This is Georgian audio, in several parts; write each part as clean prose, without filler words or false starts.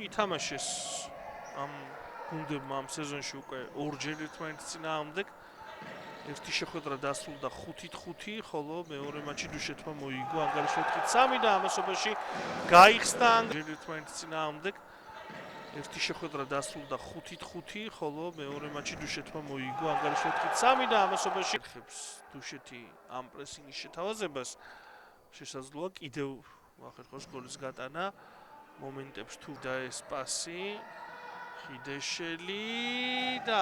ითამაშეს ამ გუნდებმა ამ სეზონში უკვე ორჯერ ერთმანეთის წინააღმდეგ. ერთი შეხვედრა დასრულდა 5-5, ხოლო მეორე მატჩი დუშეთმა მოიგო ანგარიშვალით 3 და ამასობაში გაიხსნა ერთმანეთის წინააღმდეგ. ერთი შეხვედრა დასრულდა 5-5, ხოლო მეორე მატჩი დუშეთმა მოიგო ანგარიშვალით 3 და ამასობაში ხებს დუშეთი ამ პრესინგის შეთავაზებას შესაძლოა კიდევ ახერხოს გოლის გატანა მომენტებს თუ და ეს პასი ხიდეშელი და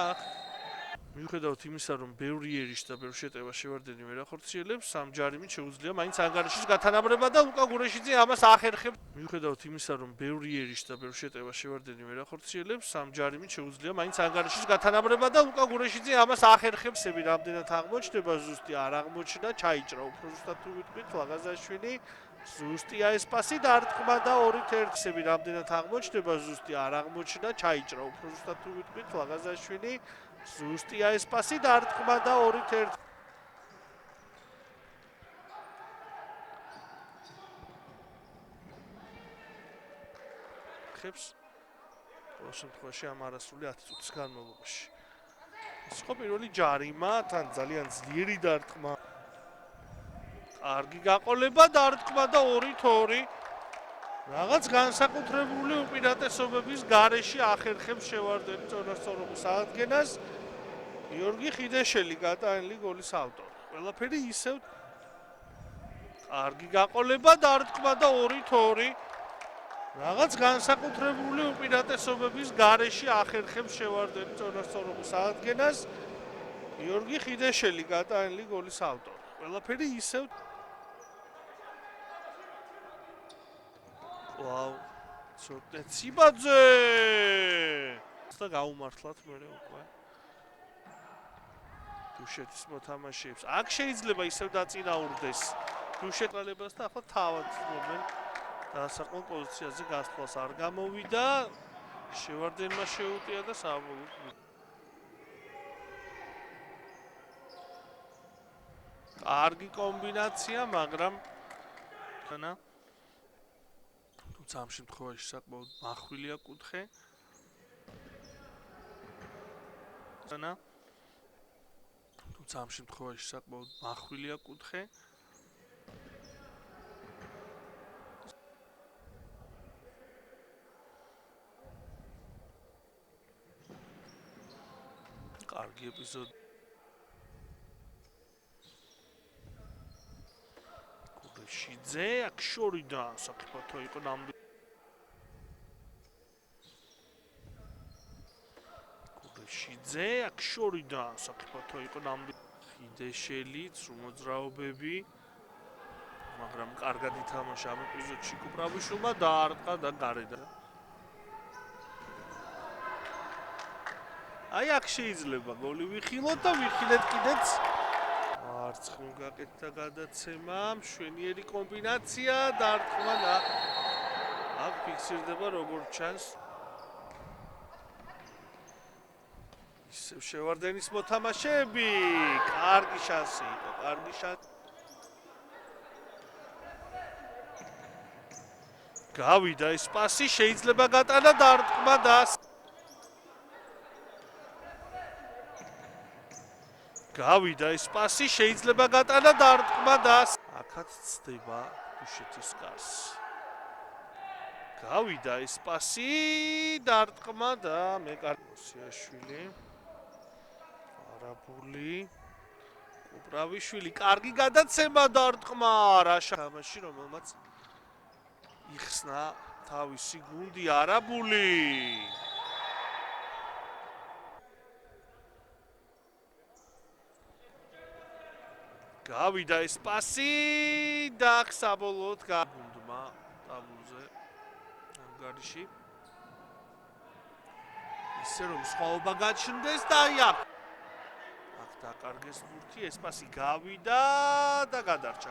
მიუხედავად იმისა, რომ ბევრი ერიში და ბევრ შეტევა შევარდენი ვერ ახორციელებს, სამ ჯარიმით შეუძლია მაინც ანგარიშის გათანაბრება და ლუკა გურეშიძე ამას ახერხებს. მიუხედავად იმისა, რომ ბევრი ერიში და ბევრ შეტევა შევარდენი ვერ ახორციელებს, სამ ჯარიმით შეუძლია მაინც ანგარიშის გათანაბრება და ლუკა გურეშიძე ამას ახერხებს. ები რამდენად აღმოჩნდება, ზუსტი არ აღმოჩნდა, ჩაიჭრა უფრო ზუსტად თუ ვიტყვით, ლაღაზაშვილი ზუსტია ეს პასი დარტყმა და 2-1. ები რამდენად აღმოჩნდება, ზუსტი არ აღმოჩნდა, ჩაიჭრა უფრო ზუსტად თუ ვიტყვით, ლაღაზაშვილი ზუსტია ეს პასი დარტყმა და 2-1. ხებს ყოველ შემთხვევაში ამ არასრული 10 წუთის განმავლობაში. ეს იყო პირველი ჯარიმა, თან ძალიან ძლიერი დარტყმა. კარგი გაყოლება დარტყმა და 2-2. რაღაც განსაკუთრებული უპირატესობების გარეშე ახერხებს შევარდენი წონასწორობის აღდგენას გიორგი ხიდეშელი გატანილი გოლის ავტორი. ყველაფერი ისევ კარგი გაყოლება დარტყმა და 2-2. რაღაც განსაკუთრებული უპირატესობების გარეშე ახერხებს შევარდენი წონასწორობის აღდგენას გიორგი ხიდეშელი გატანილი გოლის ავტორი. ყველაფერი ისევ ვაუ, ცოტა ციბაძე! და გაუმართლათ მერე უკვე. დუშეთის მოთამაშეებს. აქ შეიძლება ისევ დაწინაურდეს დუშეტალებას და ახლა თავად მომენ დასაყრდენ პოზიციაზე გასვლას არ გამოვიდა. შევარდენმა შეუტია და საბოლოოდ კარგი კომბინაცია, მაგრამ თანა ამ შემთხვევაში საკმაოდ მახვილია კუთხე. თუმცა ამ შემთხვევაში საკმაოდ მახვილია კუთხე. კარგი ეპიზოდი. გურეშიძე აქ შორიდან საფრთხო იყო ნამდვილად. შიძე აქ შორიდან საფრთხო იყო ნამდვილად. ხიდეშელი ცრუმოძრაობები, მაგრამ კარგად ითამაშა ამ ეპიზოდში კუპრავიშვილმა დაარტყა და გარედან. აი აქ შეიძლება გოლი ვიხილოთ და ვიხილეთ კიდეც. მარცხნივ გაკეთდა გადაცემა, მშვენიერი კომბინაცია, დაარტყმა და აქ ფიქსირდება როგორც ჩანს. შევარდენის მოთამაშეები, კარგი შანსი იყო, კარგი შანსი. გავიდა ეს პასი, შეიძლება გატანა დარტყმა და გავიდა ეს პასი, შეიძლება გატანა დარტყმა და აქაც ცდება დუშეთის კარს. გავიდა ეს პასი, დარტყმა და მე კარგოსიაშვილი. არაბული კუპრავიშვილი კარგი გადაცემა დარტყმა რა თამაში რომელმაც იხსნა თავისი გუნდი არაბული. გავიდა ეს პასი და საბოლოოდ გუნდმა ტაბლოზე ანგარიში ისე რომ სხვაობა გაჩნდეს და აი აქ დაკარგეს ბურთი, ეს პასი გავიდა და გადარჩა.